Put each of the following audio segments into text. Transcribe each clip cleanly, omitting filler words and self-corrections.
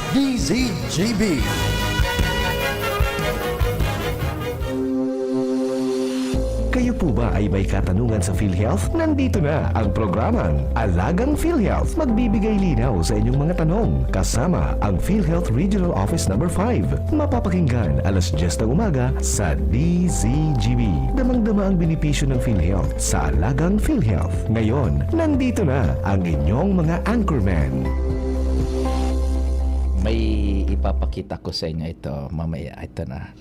DZGB. Kayo po ba ay may katanungan sa PhilHealth? Nandito na ang programang Alagang PhilHealth. Magbibigay linaw sa inyong mga tanong kasama ang PhilHealth Regional Office Number 5. Mapapakinggan alas 10 ng umaga sa DZGB. Damang-dama ang benepisyo ng PhilHealth sa Alagang PhilHealth. Ngayon, nandito na ang inyong mga anchorman. May ipapakita ko sa inyo ito mamaya. Ito na.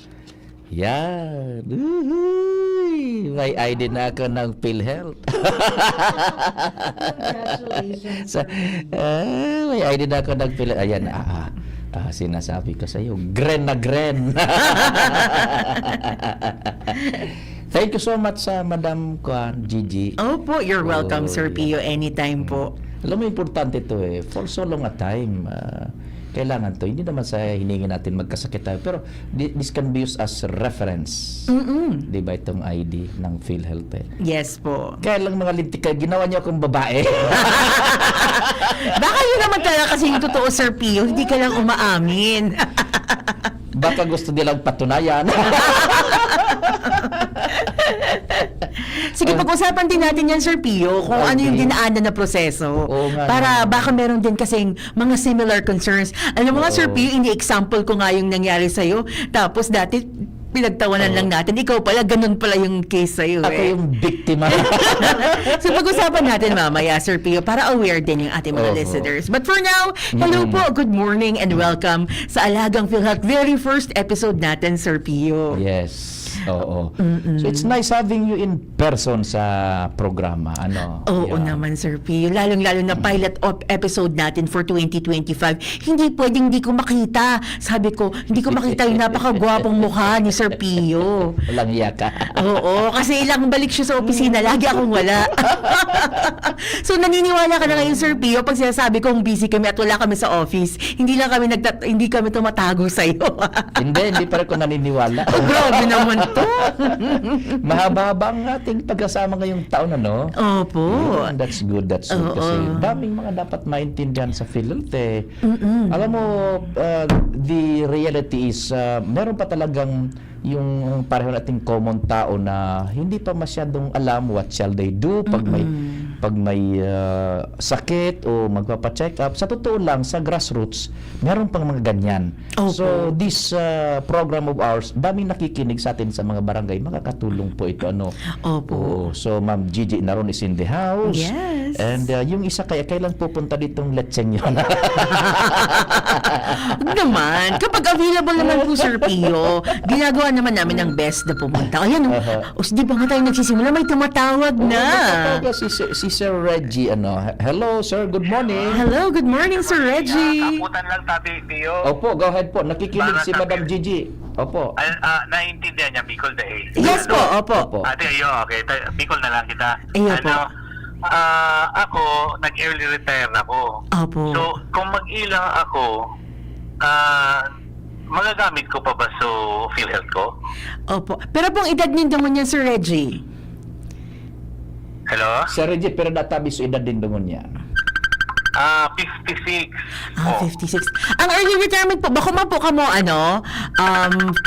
Yan. Uhuy! May ID na ako ng PhilHealth. Congratulations. May ID na ako ng PhilHealth. Ayan. Sinasabi ko sa iyo. Gren na gren. Thank you so much sa Madam Gigi. Opo, you're welcome, Sir Pio. Anytime po. Alam mo, importante ito eh. For so long a time, kailangan to. Hindi naman sa hiningi natin magkasakit tayo. Pero this can be used as reference. Di ba itong ID ng PhilHealth eh? Yes po. Kaya lang mga lintik ka, ginawa niyo akong babae. Baka yun naman talaga kasi yung totoo, Sir Pio. Hindi ka lang umaamin. Baka gusto nilang patunayan. Sige, pag-usapan din natin yan, Sir Pio, kung ano yung dinaanan na proseso. Oo nga. Para baka meron din kasing mga similar concerns. Alam mo nga, Sir Pio, ini-example ko nga yung nangyari sa'yo. Tapos dati, pinagtawanan lang natin. Ikaw pala, ganun pala yung case sa'yo. Ako yung biktima. So pag-usapan natin mamaya, Sir Pio, para aware din yung ating mga listeners. But for now, hello po, good morning, and welcome sa Alagang PhilHealth, very first episode natin, Sir Pio. Yes. Oo. So it's nice having you in person sa programa. Ano? Oo naman, Sir Pio. Lalong-lalo na pilot episode natin for 2025. Hindi pwedeng hindi ko makita. Sabi ko, hindi ko makita yung napakagwapong mukha ni Sir Pio. Walang iya ka. Oo, kasi ilang balik siya sa opisina, lagi akong wala. So naniniwala ka na ngayon, Sir Pio, pag sinasabi kong busy kami at wala kami sa office, hindi kami tumatago sa iyo. hindi pa rin ko naniniwala. Oh, grabe naman to. Mahaba-haba ang ating pagkasama ngayong taon, ano? Opo. That's good. Kasi daming mga dapat maintindihan sa PhilHealth eh. Alam mo, the reality is, meron pa talagang yung pareho nating common tao na hindi pa masyadong alam what shall they do pag may sakit o magpapa-check up. Sa totoo lang, sa grassroots, meron pang mga ganyan. So this program of ours, daming nakikinig sa atin sa mga barangay, makakatulong po ito. Ano? Opo. So Ma'am Gigi Naron is in the house. Yes. And yung isa kailan pupunta ditong lecheng yun? Naman, kapag available naman po, Sir Pio, ginagawa naman namin ang best na pumunta. Ayan, di ba nga tayo nagsisimula? May tumatawag na. Si Sir Reggie, hello, sir, good morning. Hello, good morning, Sir Reggie. Kaputan lang tabi, Pio. Opo, go ahead po. Nakikinig si Madam Gigi. Opo. Naiintindihan niya, Bicol Day. Yes po, opo. Ate, okay. Bicol na lang kita. Ayo po. Ako, nag-early retire ako. Opo. So, kung mag-ilang ako, magagamit ko pa ba sa PhilHealth ko? Opo. Pero pong edad ninyo mo niyan, Sir Reggie? Hello? Sir Reggie, pero natabi sa edad din dungon niya. 56. 56. Ang early retirement po, bako man po ka mo,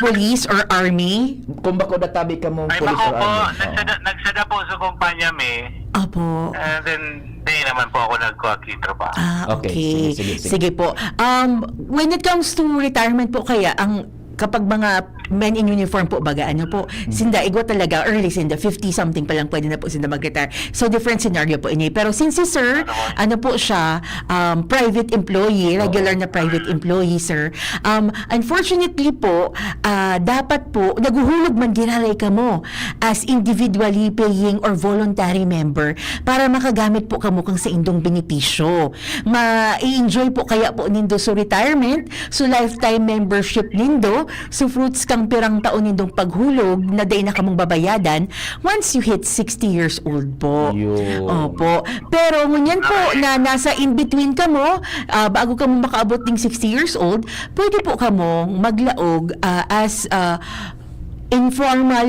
police or army? Kung bako natabi ka mong Ay, police bako or po, army. nagsada po sa kumpanya may. Opo. And then, di naman po ako nagkakitro pa. Okay. Okay, sige. Sige po. When it comes to retirement po kaya, kapag mga men in uniform po, baga, sinda, igwa talaga, early sinda, 50-something pa lang pwede na po sinda mag-retire. So, different scenario po ini. Pero since si sir, po siya, private employee, regular na private employee, sir, unfortunately po, dapat po, naguhulog man ginalay ka mo as individually paying or voluntary member para makagamit po kamo kang sa indong benepisyo. Ma-enjoy po kaya po nindo sa retirement, so lifetime membership nindo, so fruits kang pirang taon nindong paghulog na day na kamong babayadan once you hit 60 years old po. Yun. Opo. Pero ngunyan po na nasa in-between ka mo, bago ka mo makaabot ng 60 years old, pwede po ka mo maglaog as informal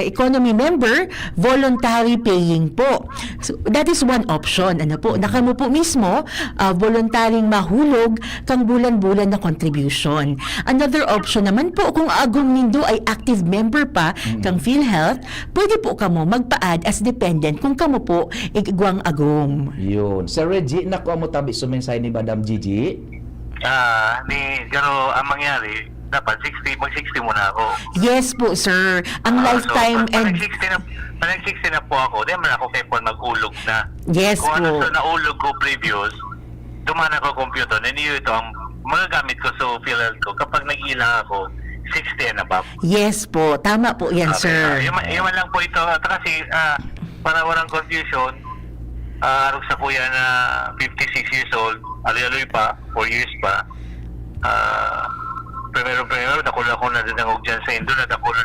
economy member, voluntary paying po. So, that is one option. Ano po, na kamo po mismo, voluntaryong mahulog kang bulan-bulan na contribution. Another option naman po, kung agong nindo ay active member pa kang PhilHealth, pwede po kamo magpa-add as dependent kung kamo po igwang agong. Yun. Sir Reggie, nakuha mo tabi sumensay ni Madam Gigi. Pero ang mangyari, dapat mag-60 muna ako. Yes po, sir. Ang lifetime so, and... pag nag-60 na po ako, di man ako kay Paul mag-ulog na. Yes Kung ano po. sa naulog ko previous, duman ako computer, naniyo ito ang mga gamit ko sa PhilHealth ko. Kapag nag-ilang ako, 60 and above. Yes po. Tama po yan, sir. Yung lang po ito. At kasi, para walang confusion, arog sa kuya na 56 years old, aluy-aluy pa, 4 years pa. Primero, nakulo ako na dinangog dyan sa Indo, nakulo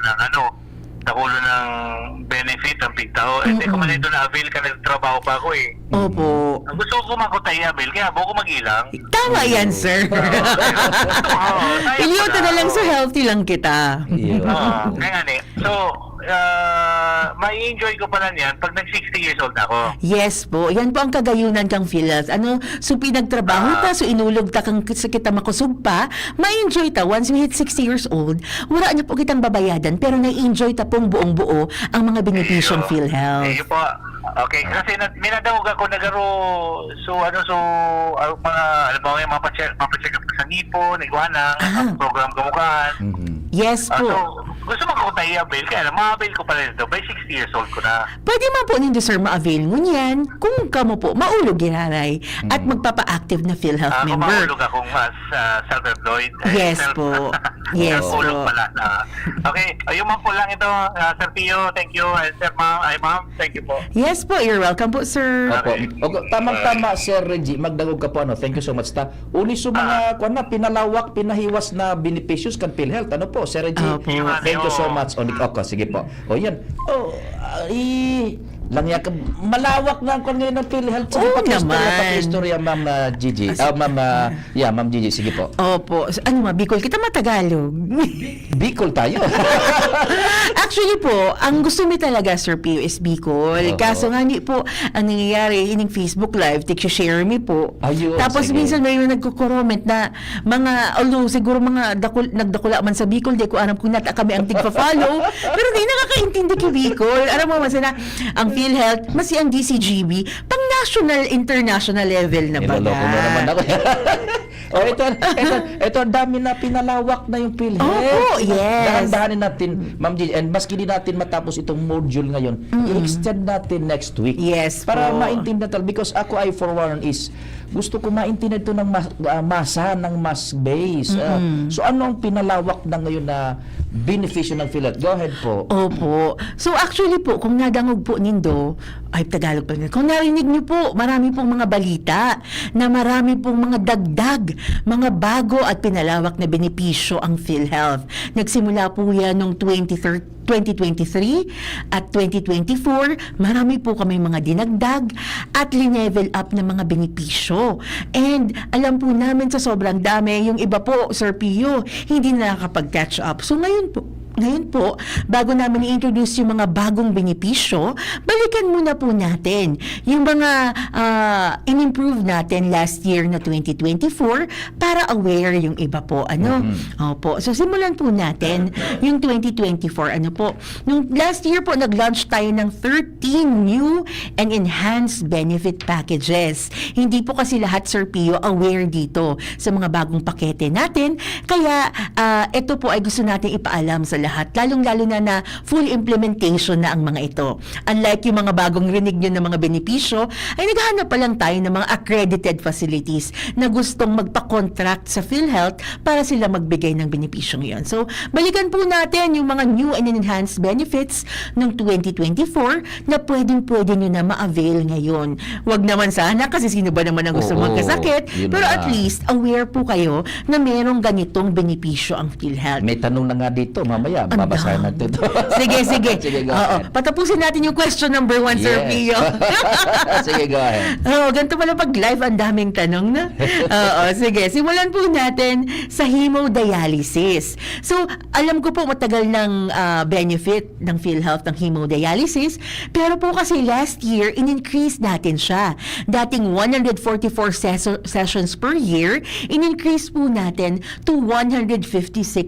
ng benefit ang pigtao. Hindi ko man ito na-avail ka, nagtrabaho pa ako eh. Opo. Ang gusto ko makutay avail, kaya ako mag-ilang. Tama yan, sir. Iliyoto na lang sa healthy lang kita. Yun. Kaya nga So, mai-enjoy ko pala niyan pag nag-60 years old ako. Yes po. Yan po ang kagayunan kang PhilHealth. So pinagtrabaho ta, so inulog ta kang sa kita makusog pa, ma-enjoy ta once we hit 60 years old. Wala niyo po kitang babayadan, pero na-enjoy ta pong buong buo ang mga benepisyong PhilHealth. Iyo po. Okay, kasi minadawag ako nagaro mga pacheck up sa ngipon, iguana, program kamukhaan. Yes po. So, gusto mo ko tayo avail, kaya ma-avail ko pala nito by 60 years old ko na. Pwede man po nindo, sir, ma-avail mo niyan kung kamo po maulog ginaray at magpapa-active na PhilHealth Kung member. mahulog akong self-employed. Yes po. Yes Mahulog po. pala. Okay, ayun man po lang ito, Sir Pio, thank you. And Sir Ma'am, thank you po. Yes po, you're welcome po, sir. Opo. Okay. Tamang-tama, Sir Reggie. Magdagog ka po. Thank you so much. Uli sa mga pinalawak, pinahiwas na beneficios kan PhilHealth. Ano po, Sir Reggie? Opo. Thank you so much. Okay, sige po. O yan. Langya ka, malawak na ang ngayon ng PhilHealth. Sige, Oo naman. Paki-istorya, Ma'am Gigi. Ma'am Gigi, sige po. Opo. Bicol kita matagalog. Bicol tayo. Actually po, ang gusto mi talaga, Sir Pio, is Bicol. Oo. Kaso nga ni po, ang nangyayari, ining Facebook Live, share mi po. Ayun, Tapos sige. minsan mayroon nagko-comment na although siguro mga nagdakula man sa Bicol, di ko alam kung nata kami ang tigpa-follow, pero di nakakaintindi ki Bicol. Alam mo, mas na, ang PhilHealth, mas ang DCGB, pang national, international level na ba Niloloko mo naman ako. ito, dami na pinalawak na yung PhilHealth. Opo, yes. Dahan-dahanin natin, Ma'am Gigi, and maski di natin matapos itong module ngayon, i-extend natin next week. Yes Para po. maintindihan talaga, because ako ay for one is, gusto ko maintindihan ito ng masa, ng mass base. So ano ang pinalawak na ngayon na beneficio ng PhilHealth? Go ahead po. Opo. So actually po, kung nadangog po nindo, ay Tagalog pa rin. Kung narinig niyo po, marami pong mga balita na marami pong mga dagdag, mga bago at pinalawak na benepisyo ang PhilHealth. Nagsimula po yan noong 2023 at 2024, marami po kami mga dinagdag at linevel up na mga benepisyo. And alam po namin sa sobrang dami, yung iba po, Sir Pio, hindi na nakakapag-catch up. So ngayon po, bago namin i-introduce yung mga bagong benepisyo, balikan muna po natin yung mga in-improve natin last year na 2024 para aware yung iba po. Opo. So simulan po natin yung 2024. Nung last year po, nag-launch tayo ng 13 new and enhanced benefit packages. Hindi po kasi lahat, Sir Pio, aware dito sa mga bagong pakete natin. Kaya ito po ay gusto natin ipaalam sa lahat, lalong-lalo na full implementation na ang mga ito. Unlike yung mga bagong rinig nyo ng mga benepisyo, ay naghahanap pa lang tayo ng mga accredited facilities na gustong magpa-contract sa PhilHealth para sila magbigay ng benepisyong yon. So, balikan po natin yung mga new and enhanced benefits ng 2024 na pwedeng-pwede nyo na ma-avail ngayon. Huwag naman sana kasi sino ba naman ang gusto Oo, magkasakit, yun pero na. at least aware po kayo na merong ganitong benepisyo ang PhilHealth. May tanong na nga dito, mamaya mamaya, Ang babasahin dami. natin ito. Sige, sige. Sige, go Oo. ahead. Patapusin natin yung question number 1, Sir Yes. Pio. Sige, go ahead. Oo, ganito pala pag live, ang daming tanong na. Oo, sige. Simulan po natin sa hemodialysis. So, alam ko po matagal ng benefit ng PhilHealth ng hemodialysis, pero po kasi last year, in-increase natin siya. Dating 144 sessions per year, in-increase po natin to 156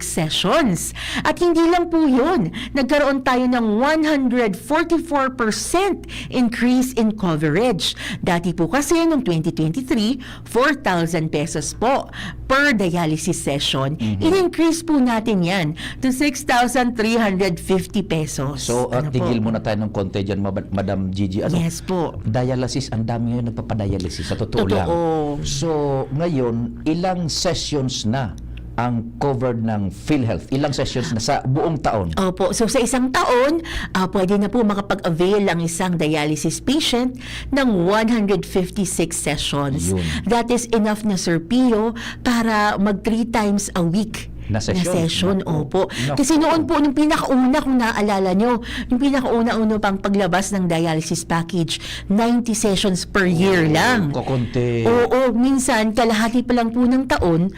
sessions. At hindi lang po yun, nagkaroon tayo ng 144% increase in coverage. Dati po kasi noong 2023, 4,000 pesos po per dialysis session. In-increase po natin yan to 6,350 pesos. So, Ano po? tigil muna tayo ng konti dyan, Madam Gigi. Ano? Yes po. Dialysis, ang dami ngayon nagpapadialysis, sa totoo lang. Totoo. So, ngayon, ilang sessions na ang covered ng PhilHealth? Ilang sessions na sa buong taon? Opo. So sa isang taon, pwede na po makapag-avail ang isang dialysis patient ng 156 sessions. Yun. That is enough na, Sir Pio, para mag 3 times a week Na session? Opo. Naku. Kasi noon po, nung pinakauna, kung naaalala nyo, yung pinakauna-una pang paglabas ng dialysis package, 90 sessions per year lang. Kukunti. Oo, minsan, kalahati pa lang po ng taon,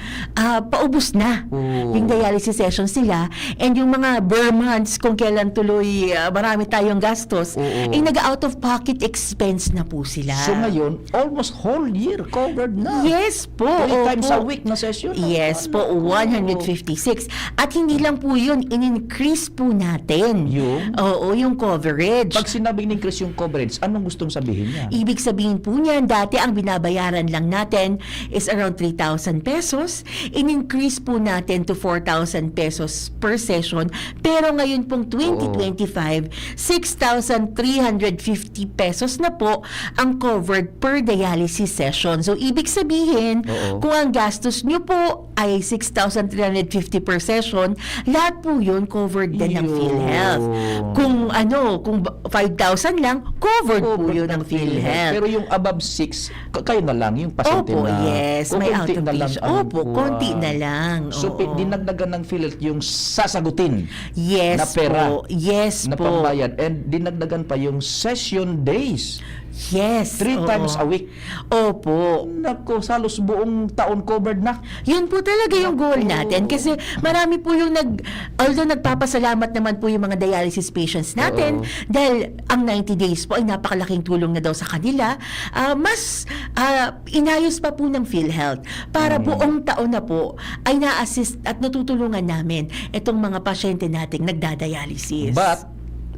paubos na Oo. yung dialysis sessions nila. And yung mga bare months, kung kailan tuloy marami tayong gastos, Oo. nag-out of pocket expense na po sila. So ngayon, almost whole year covered na. Yes po. 3 times opo. a week na session. Yes po, Ano? 156. At hindi lang po yun, in-increase po natin. Yung? Oo, yung coverage. Pag sinabing increase yung coverage, anong gustong sabihin niya? Ibig sabihin po niyan, dati ang binabayaran lang natin is around 3,000 pesos. In-increase po natin to 4,000 pesos per session. Pero ngayon pong 2025, 6,350 pesos na po ang covered per dialysis session. So, ibig sabihin, Oo. kung ang gastos nyo po ay 6,350 per session, lahat po yun covered din ng Yun. PhilHealth. Kung kung 5,000 lang, covered po Covered yun ng PhilHealth. Pero yung above 6, kayo na lang, yung pasyente Opo, na... yes. May out kukunti of na lang patient. ang Opo, konti na lang. So, Oo. dinagdagan ng PhilHealth yung sasagutin Yes na pera po. Yes na po. pambayad. And dinagdagan pa yung session days. Yes. 3 oo. times a week. Opo. Nako, salos buong taon covered na. Yun po talaga yung goal Naku. natin kasi marami po yung although nagpapasalamat naman po yung mga dialysis patients natin dahil ang 90 days po ay napakalaking tulong na daw sa kanila, mas inayos pa po ng PhilHealth para buong taon na po ay na-assist at natutulungan namin itong mga pasyente nating nagdadialysis. But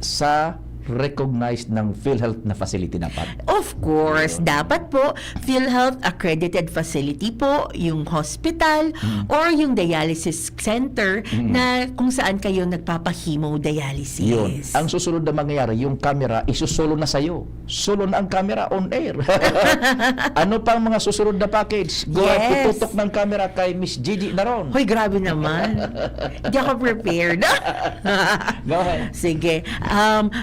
sa recognized ng PhilHealth na facility dapat. Of course, dapat po PhilHealth accredited facility po yung hospital or yung dialysis center na kung saan kayo nagpapa-hemodialysis. Yun. Ang susunod na mangyayari, yung camera isusulo na sa'yo. Solo na ang camera on air. Ano pang mga susunod na package? Go ahead, Yes. tututok ng camera kay Miss Gigi Naron. Hoy, grabe naman. Hindi ako prepared. Go ahead. Sige.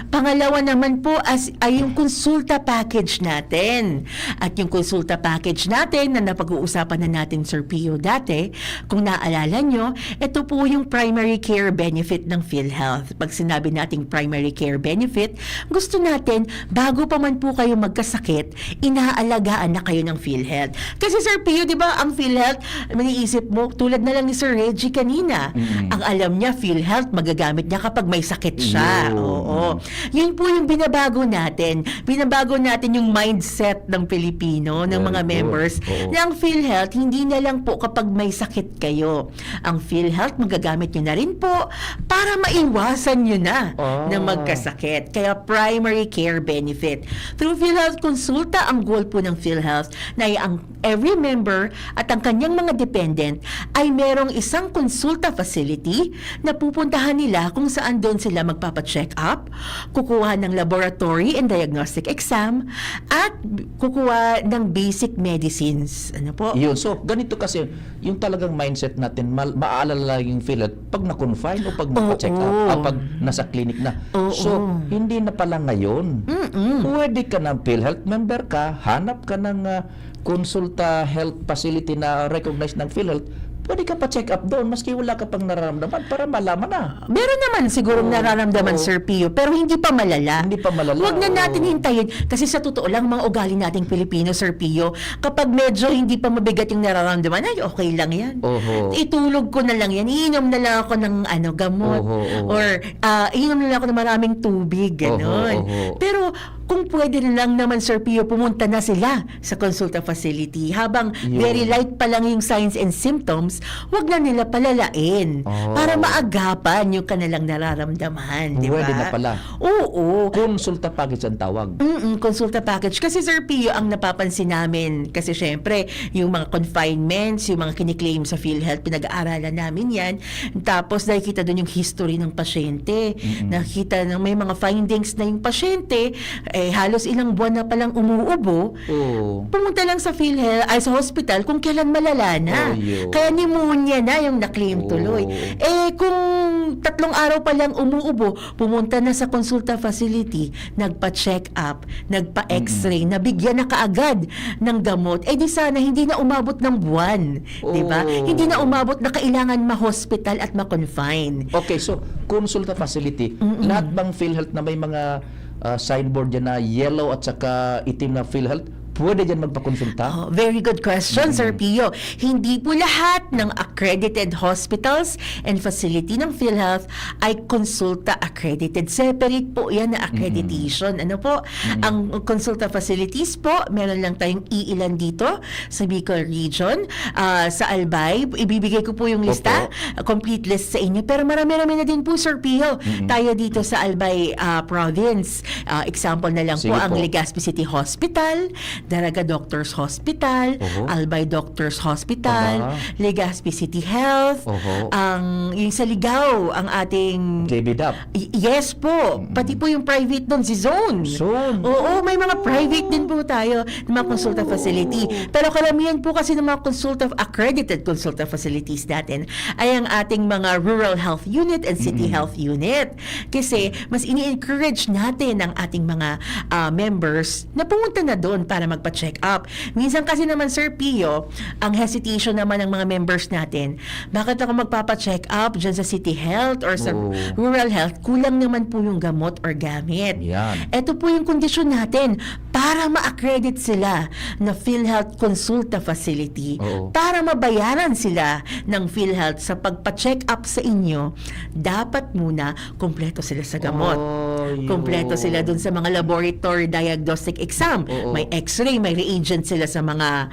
Pangalawa naman po ay yung konsulta package natin. At yung konsulta package natin na napag-uusapan na natin, Sir Pio, dati, kung naaalala nyo, ito po yung primary care benefit ng PhilHealth. Pag sinabi nating primary care benefit, gusto natin, bago pa man po kayo magkasakit, inaalagaan na kayo ng PhilHealth. Kasi Sir Pio, di ba, ang PhilHealth, maniisip mo, tulad na lang ni Sir Reggie kanina, ang alam niya, PhilHealth, magagamit niya kapag may sakit siya. Yun. Oo. Yun po yung binabago natin. Binabago natin yung mindset ng Pilipino, ng Very mga good. members, Oo. na ang PhilHealth, hindi na lang po kapag may sakit kayo. Ang PhilHealth, magagamit nyo na rin po para maiwasan nyo na na magkasakit. Kaya primary care benefit. Through PhilHealth Consulta, ang goal po ng PhilHealth na ang every member at ang kanyang mga dependent ay merong isang consulta facility na pupuntahan nila kung saan doon sila magpapacheck up, kukuha ng laboratory and diagnostic exam, at kukuha ng basic medicines. Ano po? Yun. So, ganito kasi, yung talagang mindset natin, maaalala yung PhilHealth pag na-confine o pag napa-check up, pag nasa clinic na. Oo. So, hindi na pala ngayon. Pwede ka ng PhilHealth member ka, hanap ka ng konsulta health facility na recognized ng PhilHealth, pwede ka pa check up doon maski wala ka pang nararamdaman para malaman na. Meron naman sigurong nararamdaman, Oo. Sir Pio, pero hindi pa malala. Hindi pa malala. Huwag na natin Oo. hintayin. Kasi sa totoo lang, mga ugali nating Pilipino, Sir Pio, kapag medyo hindi pa mabigat yung nararamdaman, ay, okay lang yan. Oho. Itulog ko na lang yan. Iinom na lang ako ng gamot. Oho, oho. Or iinom na lang ako ng maraming tubig. Ganon. Oho, oho. Pero kung pwede na lang naman, Sir Pio, pumunta na sila sa consulta facility. Habang Yun. very light pa lang yung signs and symptoms, wag na nila palalain Oh. para maagapan yung kanilang nararamdaman. Di ba? Pwede na pala. Oo. Consulta package ang tawag. Consulta package. Kasi Sir Pio, ang napapansin namin, kasi syempre, yung mga confinements, yung mga kiniklaim sa PhilHealth, pinag-aaralan namin yan. Tapos nakikita doon yung history ng pasyente. Nakikita ng may mga findings na yung pasyente, halos ilang buwan na palang umuubo. Oo. Pumunta lang sa PhilHealth, ay sa hospital, kung kailan malala na. Oh, yun. Kaya pneumonia na yung na-claim Oh. tuloy. Kung 3 araw pa lang umuubo, pumunta na sa consulta facility, nagpa-check up, nagpa-x-ray, nabigyan na kaagad ng gamot, di sana hindi na umabot ng buwan. Di ba? Oh. Hindi na umabot na kailangan ma-hospital at ma-confine. Okay, so consulta facility, lahat bang PhilHealth na may mga signboard dyan na yellow at saka itim na PhilHealth, pwede dyan magpakonsulta? Oh, very good question, Sir Pio. Hindi po lahat ng accredited hospitals and facility ng PhilHealth ay consulta accredited. Separate po yan na accreditation. Ano po? Ang consulta facilities po, meron lang tayong iilan dito sa Bicol Region. Sa Albay, ibibigay ko po yung lista, complete list sa inyo. Pero marami-rami na din po, Sir Pio. Tayo dito sa Albay Province. Example na lang Sige po ang po. Legazpi City Hospital, Daraga Doctors Hospital, Oho. Albay Doctors Hospital, Aba. Legazpi City Health, Oho. yung sa Ligao, ang ating JBDAP. yes po, pati po yung private doon, si Zone. Zone. Oo, may mga private din po tayo ng mga consulta facility. Pero karamihan po kasi ng mga accredited consulta facilities natin ay ang ating mga rural health unit and city health unit. Kasi mas ini-encourage natin ang ating mga members na pumunta na doon para magpa-check up. Minsan kasi naman, Sir Pio, ang hesitation naman ng mga members natin, bakit ako magpapa-check up dyan sa city health or sa Oo. rural health, kulang naman po yung gamot or gamit. Yan. Ito po yung kondisyon natin para ma-accredit sila na PhilHealth Consulta Facility. Oo. Para mabayaran sila ng PhilHealth sa pagpa-check up sa inyo, dapat muna kompleto sila sa gamot. Oh, yun. Kompleto sila dun sa mga laboratory diagnostic exam. Oo. May x-ray, may reagent sila sa mga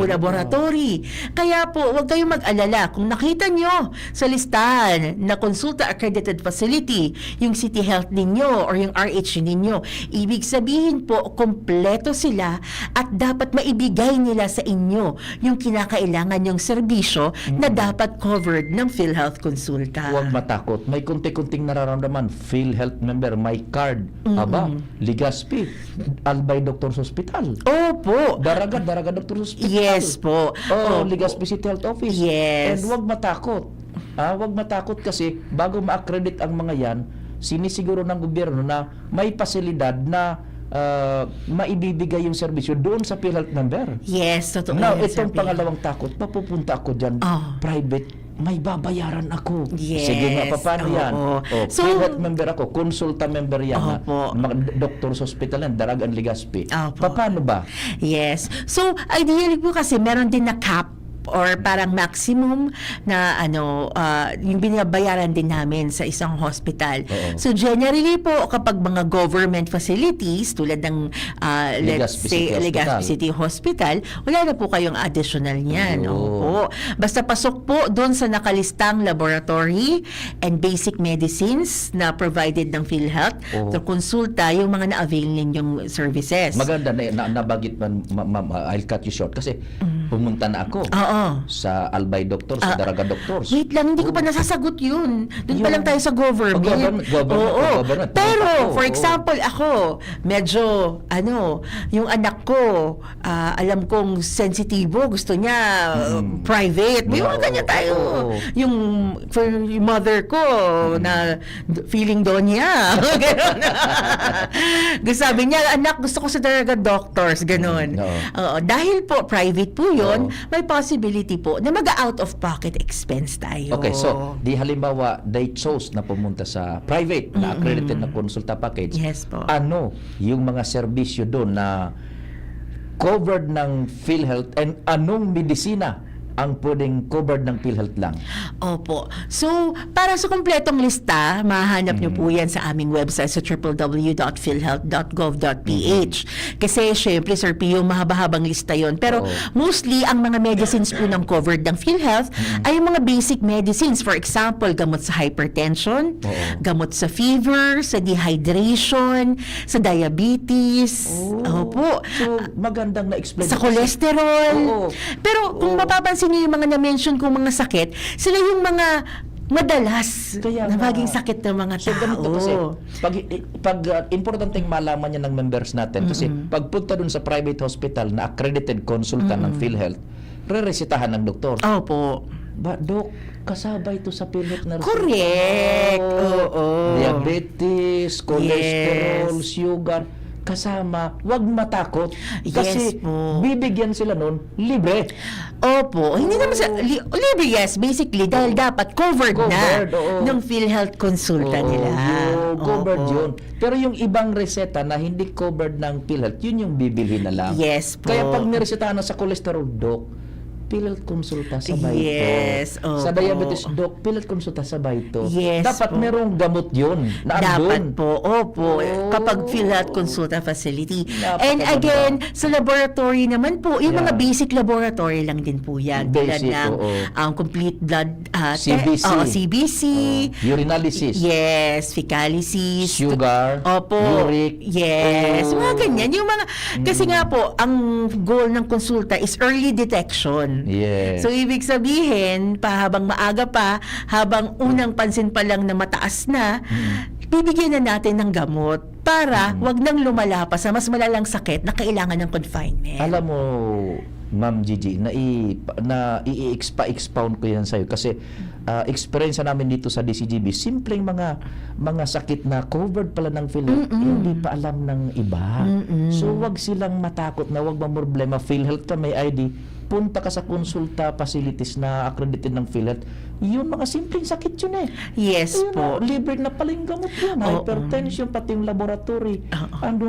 laboratory. Kaya po, huwag kayong mag-alala. Kung nakita nyo sa listahan na consulta accredited facility, yung City Health ninyo or yung RH ninyo, ibig sabihin po, kompleto sila at dapat maibigay nila sa inyo yung kinakailangan yung serbisyo na dapat covered ng PhilHealth Consulta. Huwag matakot. May kunti-kunting nararamdaman. PhilHealth member, may card. Aba, Legazpi, Albay Doctors Hospital. Opo. Daraga Doctors Hospital. Yes po. Oh, Opo. Legazpi City Health Office. Yes. And huwag matakot. Huwag matakot kasi bago ma-accredit ang mga yan, sinisiguro ng gobyerno na may pasilidad na maibibigay yung serbisyo doon sa PhilHealth member. Yes, totoo Now, yan, Sir itong Pio. pangalawang takot, papupunta ako dyan, Oh. private, may babayaran ako. Yes. Sige nga, paano yan? Oo. So, So- PhilHealth member ako, konsulta member yan. Opo. Mga doctors hospital yan, Daragan Legazpi. Opo. Paano ba? Yes. So, ideally po kasi meron din na cap or parang maximum na yung binabayaran din namin sa isang hospital. Oo. So generally po kapag mga government facilities tulad ng let's Legazpi say City Legazpi Hospital. City Hospital, wala na po kayong additional niyan. Oo. Opo. Basta pasok po doon sa nakalistang laboratory and basic medicines na provided ng PhilHealth Oo. to konsulta yung mga na-avail ninyong services. Maganda na nabagit man, I'll cut you short kasi pumunta na ako Oo. sa Albay Doctors, sa Daraga Doctors. Wait lang, hindi ko pa nasasagot yun. Doon pa Yung- lang tayo sa government. Government. Pero, Oo, for oo. example, ako, medyo, yung anak ko, alam kong sensitibo, gusto niya private. May mga Oo, ganyan tayo. oo. For yung mother ko, na feeling donya. Ganon. Sabi niya, anak, gusto ko sa Daraga Doctors. Ganon. Oo. Oo, dahil po, private po yun, Oo. may possibility po na mag-out of pocket expense tayo. Okay, so di halimbawa they chose na pumunta sa private na accredited na konsulta package. Yes po. Ano yung mga serbisyo doon na covered ng PhilHealth and anong medisina ang pwedeng covered ng PhilHealth lang? Opo. So, para sa kumpletong lista, mahanap nyo po yan sa aming website sa www.philhealth.gov.ph. Kasi, syempre, Sir Pio, mahaba-habang lista yon. Pero, Oo. mostly, ang mga medicines po ng covered ng PhilHealth ay yung mga basic medicines. For example, gamot sa hypertension, Oo. gamot sa fever, sa dehydration, sa diabetes. Opo. So, magandang na-explain. Sa mo kasi- cholesterol. Oo. Pero kung mapapansin niyo yung mga na-mention kong mga sakit, sila yung mga madalas Kaya na nga. maging sakit ng mga So tao. ganito kasi, importanteng malaman niya ng members natin kasi pagpunta dun sa private hospital na accredited consultant ng PhilHealth, re-resitahan ng doktor. Opo. Ba, Dok, kasabay ito sa PhilHealth na resita. Correct. Oo. Diabetes, cholesterol, sugar, kasama, wag matakot. Kasi Yes po. bibigyan sila nun libre. Opo. Hindi naman sa libre, yes, basically, dahil dapat covered Covered, na oo. ng PhilHealth consulta nila. Covered Opo. yun. Pero yung ibang reseta na hindi covered ng PhilHealth, yun yung bibilhin na lang. Yes po. Kaya pag niresetahan na sa cholesterol, Dok, PhilHealth konsulta sabay Yes, ito. opo. Sa diabetes, Dok, PhilHealth konsulta sabay ito. Yes Dapat po. merong gamot yun na Dapat andun. po, opo, Oo. kapag PhilHealth Consulta Facility. Napakaganda. And again, sa laboratory naman po, yung Yeah. mga basic laboratory lang din po yan. Tulad Basic, ng oo. complete blood CBC. CBC. Urinalysis. Yes, fecalysis. Sugar. Opo. Uric. Yes. Oo. Mga ganyan. Yung mga, kasi nga po, ang goal ng konsulta is early detection. Yes. So, ibig sabihin, habang maaga pa, habang unang pansin pa lang na mataas na, bibigyan na natin ng gamot para wag nang lumala pa sa mas malalang sakit na kailangan ng confinement. Alam mo, Ma'am Gigi, i-expound ko yan sa'yo kasi experience namin dito sa DCGB, simpleng mga sakit na covered pala ng PhilHealth, hindi pa alam ng iba. So wag silang matakot na wag mamroblema. PhilHealth ka, may ID, punta ka sa konsulta facilities na accredited ng PhilHealth. Yun, mga simpleng sakit yun eh. Yes Ayun po. na, libre na pala yung gamot yan. Oo. Hypertension, pati yung laboratory.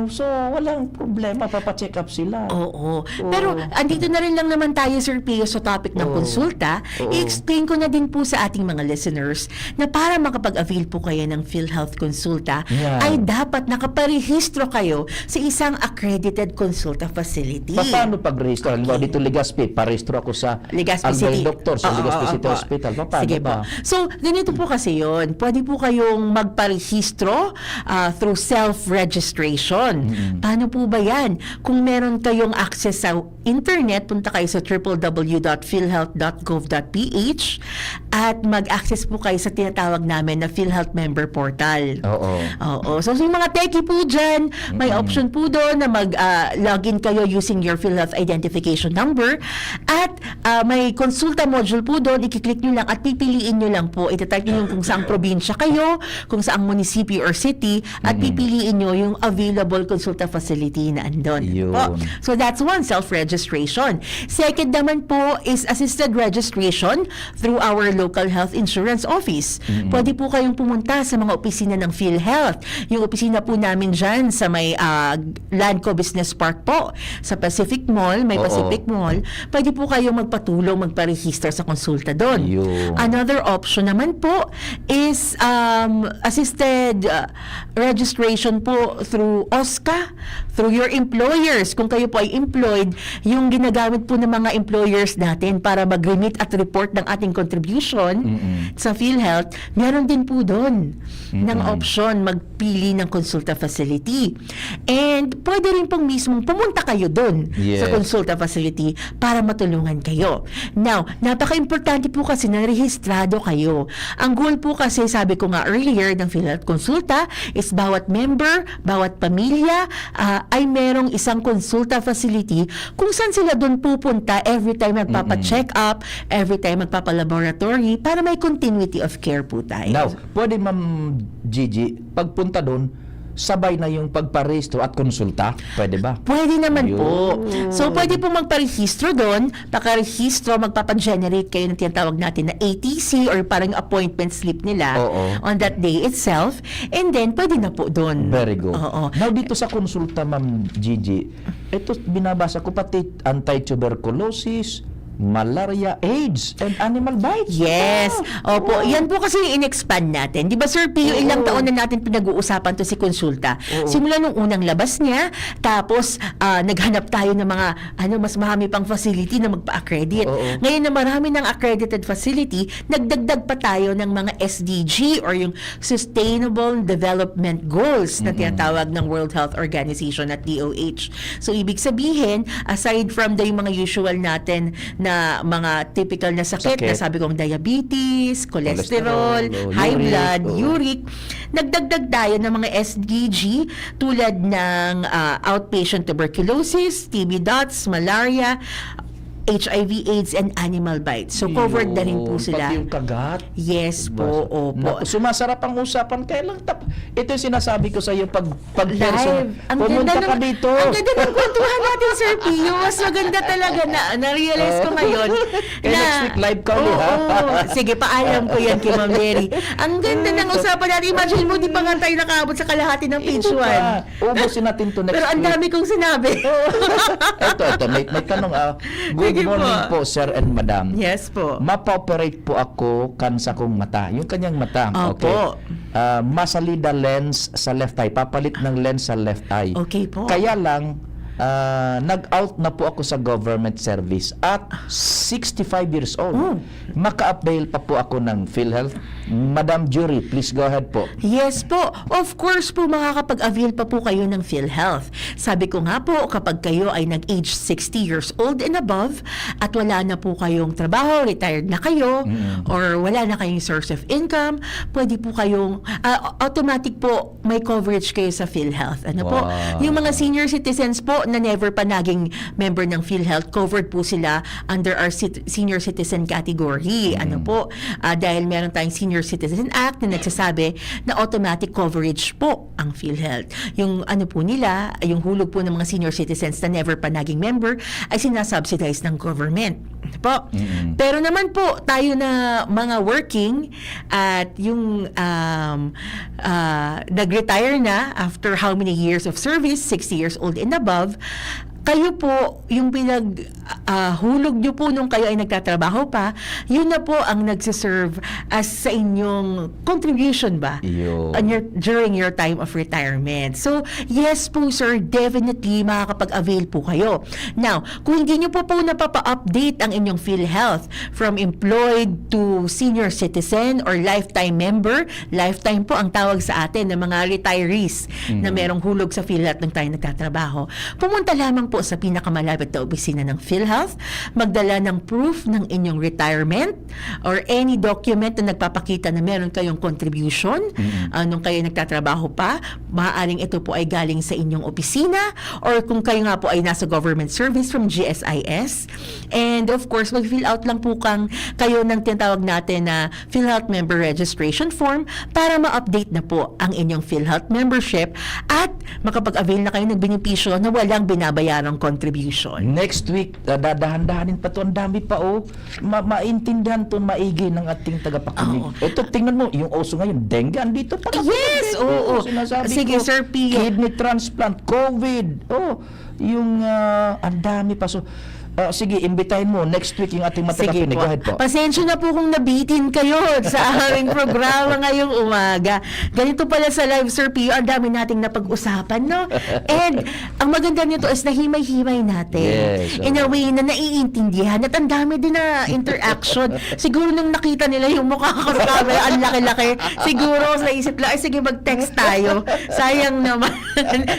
So, walang problema, papacheck up sila. Oo. Pero andito na rin lang naman tayo, Sir Pio, sa topic ng konsulta. Oo. I-explain ko na din po sa ating mga listeners na para makapag-avail po kayo ng PhilHealth Consulta, Yan. ay dapat nakaparehistro kayo sa isang accredited consulta facility. Paano pag-register? Halimbawa, dito Legazpi, parehistro ako sa Legazpi Albert City. Doctor sa Oo, Legazpi oo, City oo. Hospital. Paano Sige ba? po. So, ganito po kasi yun. Pwede po kayong magparehistro through self-registration. Paano po ba yan? Kung meron kayong access sa internet, punta kayo sa www.philhealth.gov.ph at mag-access po kayo sa tinatawag namin na PhilHealth Member Portal. Oo. Oo. So, yung mga techie po dyan, may option po doon na mag-login kayo using your PhilHealth identification number at may konsulta module po doon, ikiklik nyo lang at pipiliin nyo lang po, itatype nyo yung kung saang probinsya kayo, kung saang munisipyo or city, at pipiliin nyo yung available consulta facility na andon. Yun. Po. So, that's one, self-registration. Second naman po is assisted registration through our local health insurance office. Pwede po kayong pumunta sa mga opisina ng PhilHealth. Yung opisina po namin dyan sa may Landco Business Park po, sa Pacific Mall, may Oo. Pacific Mall. Pwede po kayong magpatulong, magparehistro sa konsulta doon. Yun. Another option naman po is assisted registration po through OSCA, through your employers. Kung kayo po ay employed, yung ginagamit po ng mga employers natin para mag-remit at report ng ating contribution sa PhilHealth, meron din po doon ng option magpili ng consulta facility. And pwede rin pong mismong pumunta kayo doon Yes. sa consulta facility para matulungan kayo. Now, napaka-importante po kasi na rehistrado kayo. Ang goal po kasi, sabi ko nga earlier, ng PhilHealth Consulta is bawat member, bawat pamilya ay merong isang consulta facility kung saan sila doon pupunta every time magpapa-check up, every time magpapa-laboratory para may continuity of care po tayo. Now, pwede Ma'am Gigi, pagpunta doon, sabay na yung pagparehistro at konsulta? Pwede ba? Pwede naman Ayun. po. So, pwede po magparehistro doon. Pagka-rehistro, magpapagenerate kayo ng tinatawag natin na ATC or parang appointment slip nila Oo. on that day itself. And then, pwede na po doon. Very good. Oo. Now, dito sa konsulta, Ma'am Gigi, ito binabasa ko pati anti-tuberculosis, malaria, AIDS, and animal bites. Yes. Opo. Yan po kasi yung in-expand natin. Di ba, Sir Pio, ilang taon na natin pinag-uusapan to si Konsulta. Simula nung unang labas niya, tapos naghanap tayo ng mga mas marami pang facility na magpa-accredit. Oo. Ngayon na marami ng accredited facility, nagdagdag pa tayo ng mga SDG or yung Sustainable Development Goals na tinatawag ng World Health Organization at DOH. So, ibig sabihin, aside from yung mga usual natin na mga typical na sakit, na sabi kong diabetes, cholesterol, high uric, blood, uric, nagdagdag tayo ng mga SDG tulad ng outpatient tuberculosis, TB dots, malaria, HIV, AIDS, and animal bites. So, covered na rin po sila. Pati yung kagat. Yes po, opo. Naku, sumasarap ang usapan. Kaya lang, ito yung sinasabi ko sa iyo pag Live. Ang pumunta ganda ka ng- dito. Ang ganda ng kwentuhan natin, Sir Pio. Mas maganda talaga na-realize ko ngayon. Kaya next week, live ka ulit, ha? Oo. Sige, paalam ko yan kay Ma'am Mary. Ang ganda ng usapan natin. Imagine mo, di pa nga tayo nakaabot sa kalahati ng page 1. Ubusin natin to next Pero ang week. dami kong sinabi. Ito, may tanong. Good Sige morning po. po, sir and madam. Yes po. Mapa-operate po ako kansa kong mata. Yung kanyang mata. Opo. Okay. Masalida lens sa left eye. Papalit ng lens sa left eye. Okay po. Kaya lang, nag-out na po ako sa government service at 65 years old. Oh. Maka-avail pa po ako ng PhilHealth. Madam Jury, please go ahead po. Yes po. Of course po, makakapag-avail pa po kayo ng PhilHealth. Sabi ko nga po, kapag kayo ay nag-age 60 years old and above at wala na po kayong trabaho, retired na kayo, or wala na kayong source of income, pwede po kayong, automatic po, may coverage kayo sa PhilHealth. Ano po? Wow. Yung mga senior citizens po na never pa naging member ng PhilHealth, covered po sila under our senior citizen category. Ano po? Dahil meron tayong Senior Citizen Act na nagsasabi na automatic coverage po ang PhilHealth. Yung ano po nila, yung hulog po ng mga senior citizens na never pa naging member ay sinasubsidize ng government. Ano po? Pero naman po, tayo na mga working at yung nag-retire na after how many years of service, 60 years old and above, kayo po, yung hulog nyo po nung kayo ay nagtatrabaho pa, yun na po ang nagsiserve as sa inyong contribution ba? Yun. During your time of retirement. So, yes po sir, definitely makakapag-avail po kayo. Now, kung hindi nyo po napapa-update ang inyong PhilHealth from employed to senior citizen or lifetime member, lifetime po ang tawag sa atin ng mga retirees na merong hulog sa PhilHealth nung tayo nagtatrabaho, pumunta lamang po sa pinakamalapit na opisina ng PhilHealth, magdala ng proof ng inyong retirement or any document na nagpapakita na meron kayong contribution nung kayo nagtatrabaho pa. Maaaring ito po ay galing sa inyong opisina or kung kayo nga po ay nasa government service from GSIS. And of course, mag-fill out lang po kayo ng tinatawag natin na PhilHealth member registration form para ma-update na po ang inyong PhilHealth membership at makapag-avail na kayo ng benepisyo na walang binabayarang contribution. Next week, dadahan-dahanin pa to. Ang dami pa, maintindihan to maigi ng ating tagapakinig. Oo. Ito, tingnan mo, yung oso ngayon, dengue, andito pa. Yes, oo. Sinasabi Sige, ko, Sir Pio. kidney transplant, COVID. Yung ang dami pa. So, sige, imbitahin mo next week yung ating Sige matagapinig. po. Go ahead po. Pasensya na po kung nabitin kayo sa aming programa ngayong umaga. Ganito pala sa live, Sir Pio, ang dami nating napag-usapan, no? And ang maganda nito is nahimay-himay natin. Yes, In a way na naiintindihan at ang dami din na interaction. Siguro nung nakita nila yung mukha ko sa camera, ang laki-laki. Siguro sa isip lang, ay sige mag-text tayo. Sayang naman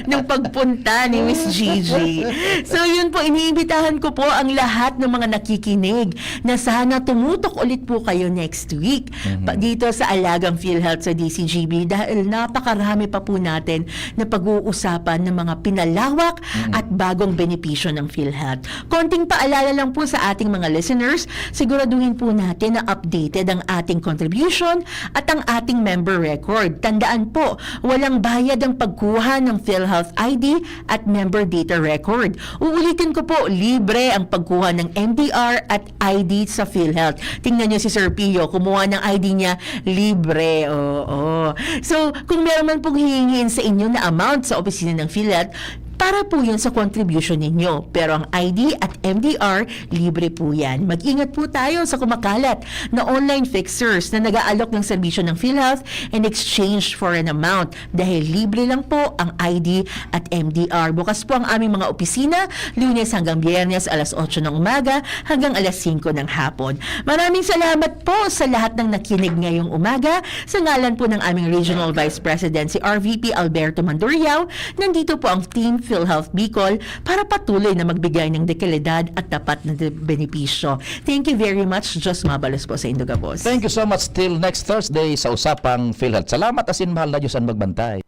nung pagpunta ni Miss Gigi. So yun po, iniimbitahan ko po ang lahat ng mga nakikinig na sana tumutok ulit po kayo next week dito sa Alagang PhilHealth sa DCGB dahil napakarami pa po natin na pag-uusapan ng mga pinalawak at bagong benepisyo ng PhilHealth. Konting paalala lang po sa ating mga listeners, siguraduhin po natin na updated ang ating contribution at ang ating member record. Tandaan po, walang bayad ang pagkuha ng PhilHealth ID at member data record. Uulitin ko po, libre ang pagkuha ng MDR at ID sa PhilHealth. Tingnan nyo si Sir Pio, kumuha ng ID niya, libre. Oo. So, kung meron man pong hihingin sa inyo na amount sa opisina ng PhilHealth, para po yun sa contribution ninyo. Pero ang ID at MDR, libre po yan. Mag-ingat po tayo sa kumakalat na online fixers na nag-aalok ng serbisyo ng PhilHealth in exchange for an amount dahil libre lang po ang ID at MDR. Bukas po ang aming mga opisina, Lunes hanggang Biyernes, alas 8 ng umaga hanggang alas 5 ng hapon. Maraming salamat po sa lahat ng nakinig ngayong umaga. Sa ngalan po ng aming Regional Vice President, si RVP Alberto Manduriao, nandito po ang Team PhilHealth Bicol para patuloy na magbigay ng dekalidad at tapat na benepisyo. Thank you very much. Diyos mabalos po sa Indogabos. Thank you so much. Till next Thursday sa Usapang PhilHealth. Salamat asin mahal na Diyos ang magbantay.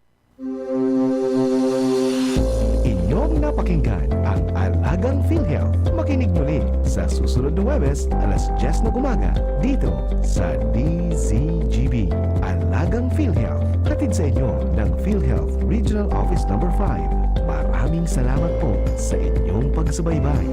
Inyong napakinggan ang Alagang PhilHealth. Makinig muli sa susunod na Huwebes, alas 10 ng umaga, dito sa DZGB. Alagang PhilHealth. Hatid sa inyo ng PhilHealth Regional Office Number 5. Maraming salamat po sa inyong pagsubaybay.